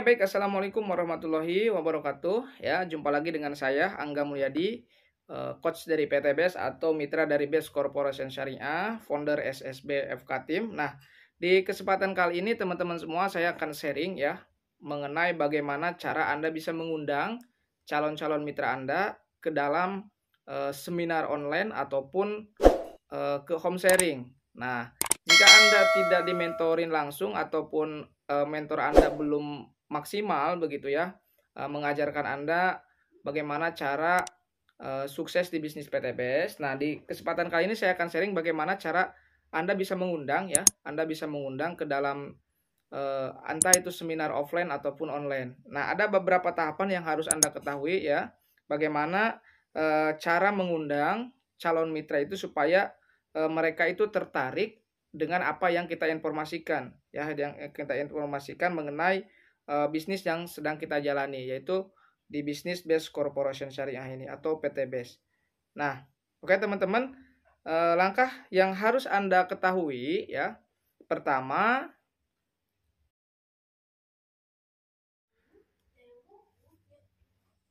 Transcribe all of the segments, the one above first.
Baik. Assalamualaikum warahmatullahi wabarakatuh. Ya, jumpa lagi dengan saya Angga Mulyadi, coach dari PTBS atau mitra dari Best Corporation Syariah, founder SSB FK Team. Nah, di kesempatan kali ini teman-teman semua saya akan sharing ya mengenai bagaimana cara Anda bisa mengundang calon-calon mitra Anda ke dalam seminar online ataupun ke home sharing. Nah, jika Anda tidak dimentorin langsung ataupun mentor Anda belum maksimal begitu ya, mengajarkan Anda bagaimana cara sukses di bisnis PTBS. Nah, di kesempatan kali ini saya akan sharing bagaimana cara Anda bisa mengundang ya, Anda bisa mengundang ke dalam entah itu seminar offline ataupun online. Nah, ada beberapa tahapan yang harus Anda ketahui ya, bagaimana cara mengundang calon mitra itu supaya mereka itu tertarik dengan apa yang kita informasikan ya, yang kita informasikan mengenai bisnis yang sedang kita jalani, yaitu di bisnis Best Corporation Syariah ini atau PTBS. Nah, oke teman-teman, langkah yang harus Anda ketahui ya, pertama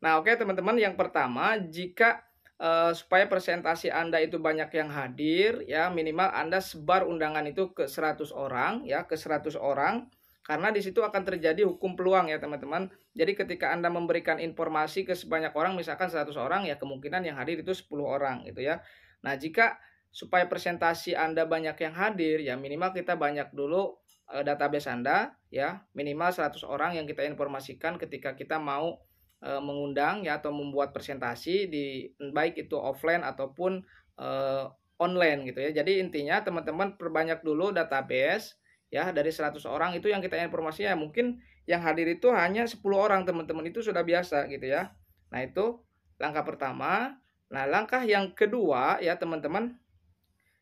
teman-teman, yang pertama, jika supaya presentasi Anda itu banyak yang hadir ya, minimal Anda sebar undangan itu ke 100 orang ya, ke 100 orang, karena di situ akan terjadi hukum peluang ya teman-teman. Jadi ketika Anda memberikan informasi ke sebanyak orang, misalkan 100 orang ya, kemungkinan yang hadir itu 10 orang gitu ya. Nah, jika supaya presentasi Anda banyak yang hadir ya, minimal kita banyak dulu database Anda ya, minimal 100 orang yang kita informasikan ketika kita mau mengundang ya atau membuat presentasi di baik itu offline ataupun online gitu ya. Jadi intinya teman-teman perbanyak dulu database ya, dari 100 orang itu yang kita informasinya, mungkin yang hadir itu hanya 10 orang teman-teman, itu sudah biasa gitu ya. Nah, itu langkah pertama. Nah, langkah yang kedua ya teman-teman,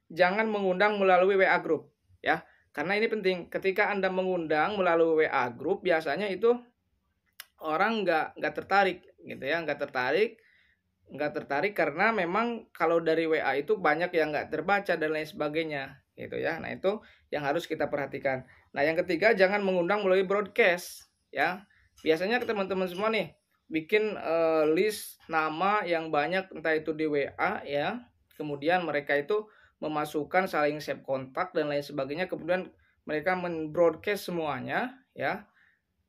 jangan mengundang melalui WA group ya. Karena ini penting, ketika Anda mengundang melalui WA group biasanya itu orang nggak tertarik gitu ya, nggak tertarik karena memang kalau dari WA itu banyak yang nggak terbaca dan lain sebagainya gitu ya. Nah, itu yang harus kita perhatikan. Nah, yang ketiga, jangan mengundang melalui broadcast ya. Biasanya teman-teman semua nih bikin list nama yang banyak, entah itu di WA ya, kemudian mereka itu memasukkan saling save kontak dan lain sebagainya, kemudian mereka men-broadcast semuanya ya.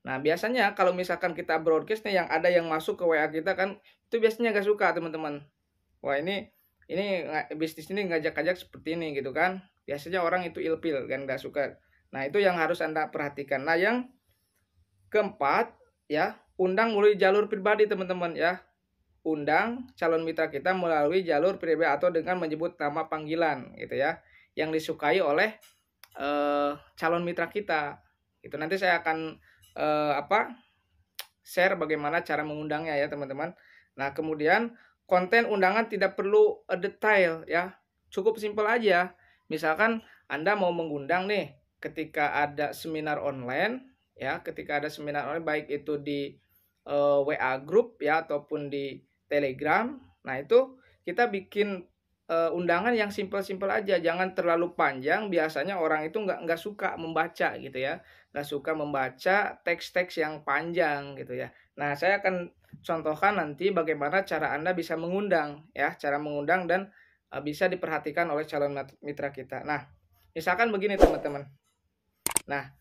Nah, biasanya kalau misalkan kita broadcast nih, yang ada yang masuk ke WA kita kan, itu biasanya nggak suka teman-teman. Wah, ini bisnis ini ngajak-ngajak seperti ini gitu kan. Biasanya orang itu ilfil kan, nggak suka. Nah, itu yang harus Anda perhatikan. Nah, yang keempat ya, undang melalui jalur pribadi teman-teman ya. Undang calon mitra kita melalui jalur pribadi atau dengan menyebut nama panggilan gitu ya, yang disukai oleh calon mitra kita. Itu nanti saya akan share bagaimana cara mengundangnya ya teman-teman. Nah, kemudian konten undangan tidak perlu detail ya, cukup simpel aja. Misalkan Anda mau mengundang nih ketika ada seminar online ya, ketika ada seminar online baik itu di WA group ya ataupun di Telegram. Nah, itu kita bikin undangan yang simpel-simpel aja, jangan terlalu panjang. Biasanya orang itu nggak suka membaca gitu ya, nggak suka membaca teks-teks yang panjang gitu ya. Nah, saya akan contohkan nanti bagaimana cara Anda bisa mengundang ya, cara mengundang dan bisa diperhatikan oleh calon mitra kita. Nah, misalkan begini teman-teman. Nah,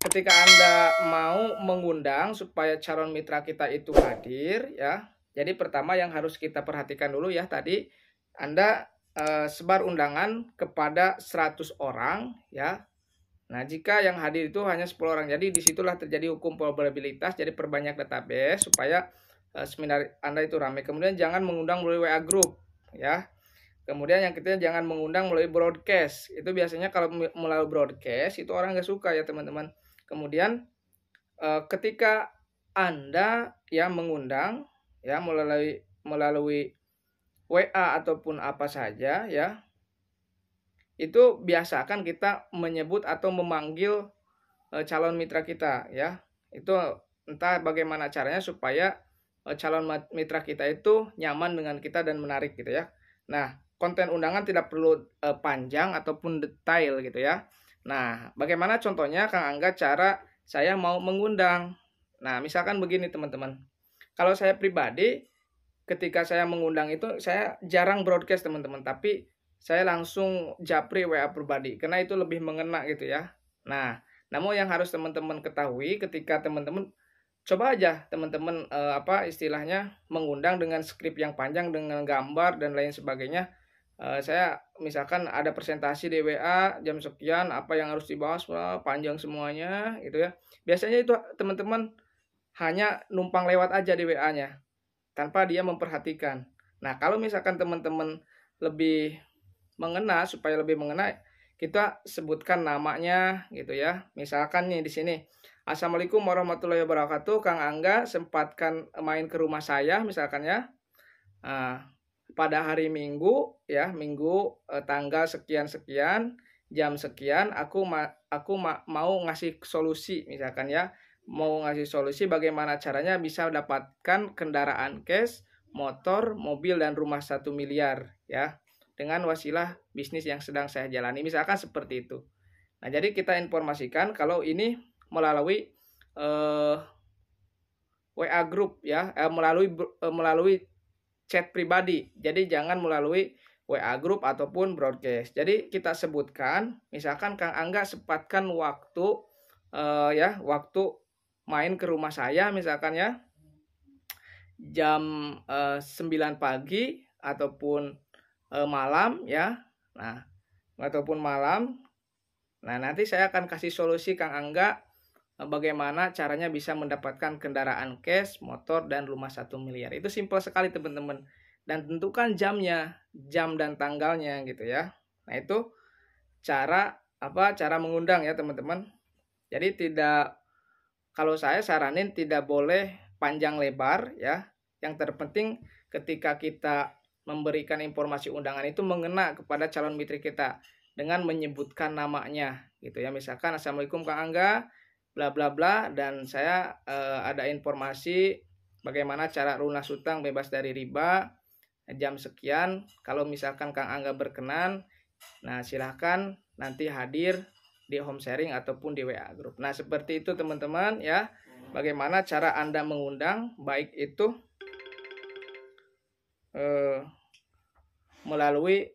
ketika Anda mau mengundang supaya calon mitra kita itu hadir ya, jadi pertama yang harus kita perhatikan dulu ya, tadi Anda sebar undangan kepada 100 orang ya. Nah, jika yang hadir itu hanya 10 orang, jadi disitulah terjadi hukum probabilitas. Jadi perbanyak database supaya seminar Anda itu ramai. Kemudian jangan mengundang melalui WA group ya. Kemudian yang ketiga, jangan mengundang melalui broadcast. Itu biasanya kalau melalui broadcast itu orang nggak suka ya teman-teman. Kemudian ketika Anda ya mengundang ya melalui WA ataupun apa saja ya, itu biasakan kita menyebut atau memanggil calon mitra kita ya. Itu entah bagaimana caranya supaya calon mitra kita itu nyaman dengan kita dan menarik gitu ya. Nah, konten undangan tidak perlu panjang ataupun detail gitu ya. Nah, bagaimana contohnya Kang Angga cara saya mau mengundang? Nah, misalkan begini teman-teman. Kalau saya pribadi, ketika saya mengundang itu, saya jarang broadcast teman-teman. Tapi saya langsung japri WA pribadi. Karena itu lebih mengena gitu ya. Nah, namun yang harus teman-teman ketahui ketika teman-teman coba aja teman-teman apa istilahnya mengundang dengan skrip yang panjang dengan gambar dan lain sebagainya. Saya misalkan ada presentasi di WA jam sekian apa yang harus dibahas, wah, panjang semuanya gitu ya. Biasanya itu teman-teman hanya numpang lewat aja di WA-nya tanpa dia memperhatikan. Nah, kalau misalkan teman-teman lebih mengena, supaya lebih mengena, kita sebutkan namanya gitu ya. Misalkan nih di sini, Assalamualaikum warahmatullahi wabarakatuh, Kang Angga sempatkan main ke rumah saya misalkan ya. Nah, pada hari Minggu ya, Minggu tanggal sekian sekian jam sekian mau ngasih solusi misalkan ya. Mau ngasih solusi bagaimana caranya bisa dapatkan kendaraan cash, motor, mobil dan rumah 1 miliar ya dengan wasilah bisnis yang sedang saya jalani. Misalkan seperti itu. Nah, jadi kita informasikan kalau ini melalui WA group ya, melalui chat pribadi. Jadi jangan melalui WA group ataupun broadcast. Jadi kita sebutkan, misalkan Kang Angga sempatkan waktu waktu main ke rumah saya misalkan ya jam 9 pagi ataupun malam ya. Nah, ataupun malam. Nah, nanti saya akan kasih solusi Kang Angga bagaimana caranya bisa mendapatkan kendaraan cash, motor dan rumah 1 miliar. Itu simpel sekali teman-teman. Dan tentukan jamnya, jam dan tanggalnya gitu ya. Nah, itu cara mengundang ya teman-teman. Jadi kalau saya saranin tidak boleh panjang lebar ya. Yang terpenting ketika kita memberikan informasi undangan itu mengena kepada calon mitra kita dengan menyebutkan namanya gitu ya. Misalkan Assalamualaikum Kang Angga bla bla bla dan saya ada informasi bagaimana cara lunas utang bebas dari riba jam sekian. Kalau misalkan Kang Angga berkenan, nah silahkan nanti hadir di home sharing ataupun di WA group. Nah, seperti itu teman-teman ya. Bagaimana cara Anda mengundang, baik itu melalui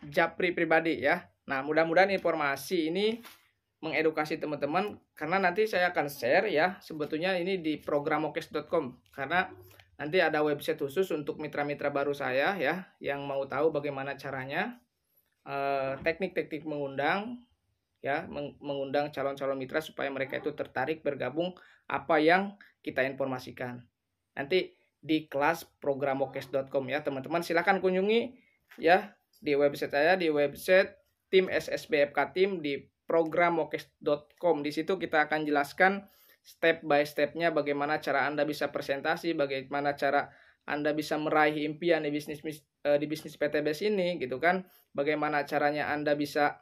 japri pribadi ya. Nah, mudah-mudahan informasi ini mengedukasi teman-teman karena nanti saya akan share ya. Sebetulnya ini di programokes.com karena nanti ada website khusus untuk mitra-mitra baru saya ya yang mau tahu bagaimana caranya teknik-teknik mengundang ya, mengundang calon-calon mitra supaya mereka itu tertarik bergabung apa yang kita informasikan. Nanti di kelas programokes.com ya, teman-teman silahkan kunjungi ya di website saya, di website tim SSBFK tim di programokes.com. Di situ kita akan jelaskan step by stepnya bagaimana cara Anda bisa presentasi, bagaimana cara Anda bisa meraih impian di bisnis PTBS ini gitu kan. Bagaimana caranya Anda bisa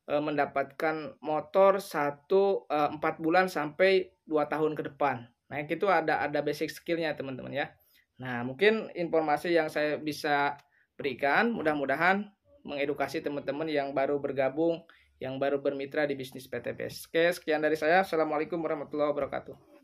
mendapatkan motor 4 bulan sampai 2 tahun ke depan. Nah, itu ada basic skillnya teman-teman ya. Nah, mungkin informasi yang saya bisa berikan mudah-mudahan mengedukasi teman-teman yang baru bergabung, yang baru bermitra di bisnis PTBS. Oke, sekian dari saya. Assalamualaikum warahmatullahi wabarakatuh.